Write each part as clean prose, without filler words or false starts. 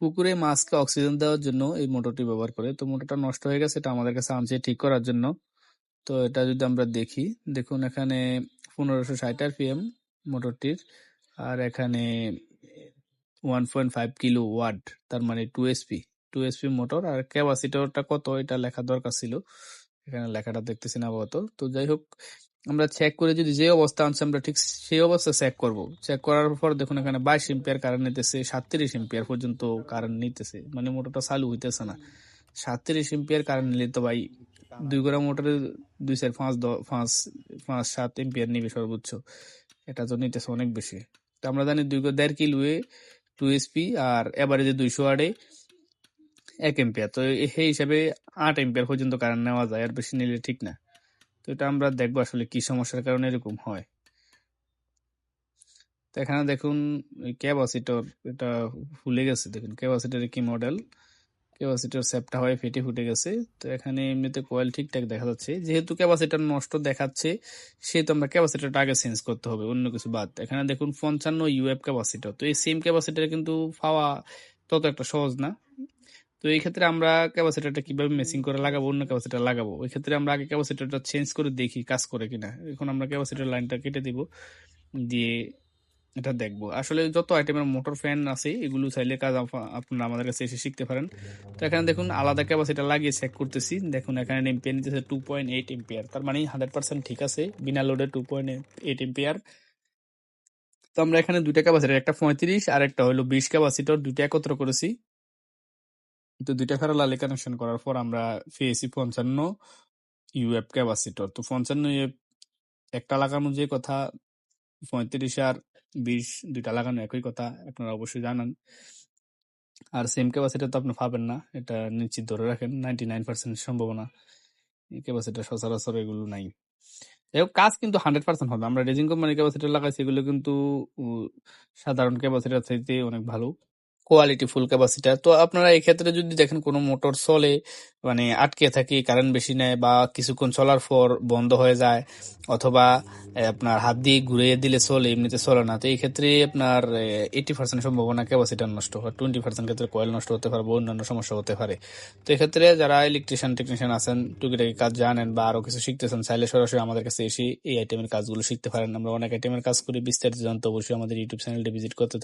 পুকুরে মাছকে অক্সিজেন দেওয়ার জন্য এই মোটরটি ব্যবহার করে। তো মোটরটা নষ্ট হয়ে গেছে, এটা আমাদের কাছে আনছে ঠিক করার জন্য। তো এটা যদি আমরা দেখি, দেখুন এখানে 1560 RPM মোটরটির, আর এখানে 1.5 কিলো ওয়াট, তার মানে 2 HP মোটর। আর ক্যাপাসিটরটা কত এটা লেখা দরকার ছিল, এখানে লেখাটা দেখতেছি না আপাতত। তো যাই হোক, আমরা চেক করে যদি যে অবস্থা আনছে আমরা ঠিক সেই অবস্থা চেক করব। চেক করার পর দেখুন এখানে 22 এম্পিয়ার কারেন্ট নিতেছে, 37 এম্পিয়ার পর্যন্ত কারেন্ট নিতেছে, মানে মোটরটা চালু হইতেছে না। 37 এম্পিয়ার কারেন্ট নিলে তো ভাই 2 গ্রাম মোটরে 2 4 5 5 5 7 এম্পিয়ার নিবে সর্বোচ্চ, এটা তো নিতেছে অনেক বেশি। তো আমরা জানি 2.5 কিলোয়ে 2 HP আর এভারেজে 200 ওয়াটে 1 এম্পিয়ার। তো সেই হিসাবে 8 এম্পিয়ার পর্যন্ত কারেন্ট নেওয়া যায়, আর বেশি নিলে ঠিক না। তো এটা আমরা দেখবো আসলে কি সমস্যার কারণে এরকম হয়। তো এখানে দেখুন ক্যাপাসিটর এটা ফুলে গেছে, দেখুন ক্যাপাসিটরের কি মডেল, ক্যাপাসিটর সেপটা হয়ে ফেটে ফুটে গেছে। তো এখানে এমনিতে কয়েল ঠিকঠাক দেখা যাচ্ছে, যেহেতু ক্যাপাসিটর নষ্ট দেখাচ্ছে সেহেতু আমরা ক্যাপাসিটরটা আগে চেঞ্জ করতে হবে, অন্য কিছু বাদ। এখানে দেখুন 55 UF ক্যাপাসিটর, তো এই সেম ক্যাপাসিটর কিন্তু পাওয়া তত একটা সহজ না। তো এই ক্ষেত্রে আমরা ক্যাপাসিটরটা কিভাবে মেসিং করে লাগাবো, অন্য ক্যাপাসিটর লাগাবো, ওই ক্ষেত্রে আমরা আগে ক্যাপাসিটরটা চেঞ্জ করে দেখি কাজ করে কিনা। এখন আমরা ক্যাপাসিটর লাইনটা কেটে দিব, দিয়ে এটা দেখবো। আসলে যত আইটেমের মোটর ফ্যান আছে এগুলো চাইলে কাজ আপনারা আমাদের কাছে এসে শিখতে পারেন। তো এখানে দেখুন আলাদা ক্যাপাসিটর লাগিয়ে চেক করতেছি, দেখুন এখানে এম্পিয়ার নিতেছে 2.8 এম্পিয়ার, তার মানে 100% ঠিক আছে, বিনা লোডে 2.8 এম্পিয়ার। তো আমরা এখানে দুইটা ক্যাপাসিটর, একটা 35 আর একটা হলো 20 ক্যাপাসিটর, দুইটা একত্র করেছি। তো দুইটা প্যারালালি কানেকশন করার পর আমরা পেয়েছি 55 UF ক্যাপাসিটর। তো 55 UF একটা লাগানো যে কথা, 35 আর 20 দুইটা লাগানো একই কথা, আপনারা অবশ্যই জানেন। আর সেম ক্যাপাসিটর তো আপনি পাবেন না, এটা নিশ্চিত ধরে রাখেন, 99% সম্ভাবনা এই ক্যাপাসিটর সচরাচর এগুলো নাই। যাই হোক, কাজ কিন্তু 100% হবে। আমরা রেজিং কোম্পানির ক্যাপাসিটর লাগাইছি, এগুলো কিন্তু সাধারণ ক্যাপাসিটর চাইতে অনেক ভালো কোয়ালিটি ফুল ক্যাপাসিটার। তো আপনারা এই ক্ষেত্রে যদি দেখেন কোনো মোটর চলে, মানে আটকে থাকে, কারেন্ট বেশি নেয় বা কিছুক্ষণ চলার পর বন্ধ হয়ে যায়, অথবা আপনার হাত দিয়ে ঘুরিয়ে দিলে চলে, এমনিতে চলে না, তো এই ক্ষেত্রে আপনার 80% সম্ভাবনা ক্যাপাসিটার নষ্ট হয়, 20% ক্ষেত্রে কয়েল নষ্ট হতে পারে বা অন্যান্য সমস্যা হতে পারে। তো এক্ষেত্রে যারা ইলেকট্রিশিয়ান টেকনিশিয়ান আছেন, টুকিটাকি কাজ জানেন বা আরো কিছু শিখতেছেন, চাইলে সরাসরি আমাদের কাছে এসে এই আইটেমের কাজগুলো শিখতে পারেন। আমরা অনেক আইটেমের কাজ করি, বিস্তারিত জানতে অবশ্যই আমাদের ইউটিউব চ্যানেলটি ভিজিট করতে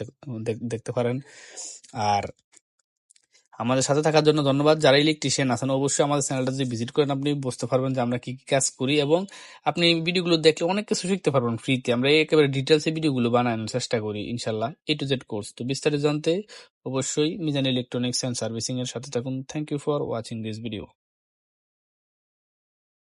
দেখতে পারেন। আর আমাদের সাথে থাকার জন্য ধন্যবাদ। যারা ইলেকট্রিশিয়ান আছেন অবশ্যই আমাদের চ্যানেলটা যদি ভিজিট করেন আপনি বুঝতে পারবেন যে আমরা কি কি কাজ করি, এবং আপনি ভিডিওগুলো দেখলে অনেক কিছু শিখতে পারবেন ফ্রিতে। আমরা একেবারে ডিটেলসে ভিডিওগুলো বানানোর চেষ্টা করি ইনশাল্লাহ, A to Z কোর্স। তো বিস্তারিত জানতে অবশ্যই মিজান ইলেকট্রনিক্স এন্ড সার্ভিসিং এর সাথে থাকুন। Thank you for watching this video.